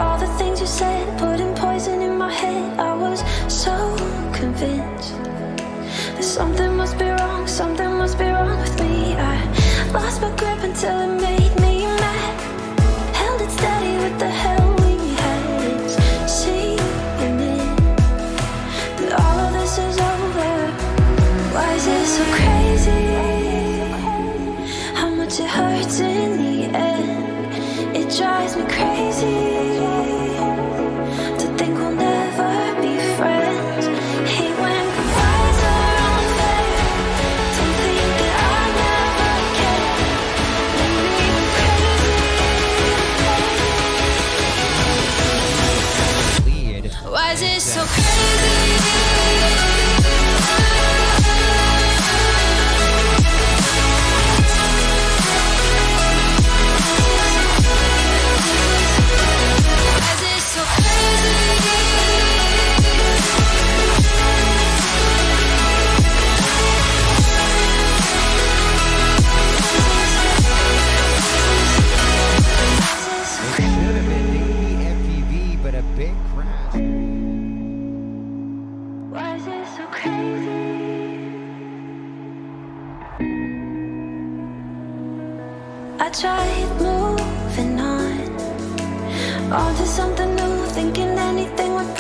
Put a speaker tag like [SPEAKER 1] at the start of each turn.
[SPEAKER 1] all the things you said, putting poison in my head. I was so convinced that something must be wrong, something must be wrong with me. I lost my grip until it made me mad. Held it steady with the hell we had. It's seeming that all of this is over. Why is it so crazy? How much it hurts in the end. It drives me crazy to think we'll never be friends. Hate when goodbyes are unfair. Don't think that I never care. Make me crazy. Why is it so crazy? I tried moving on to something new, thinking anything would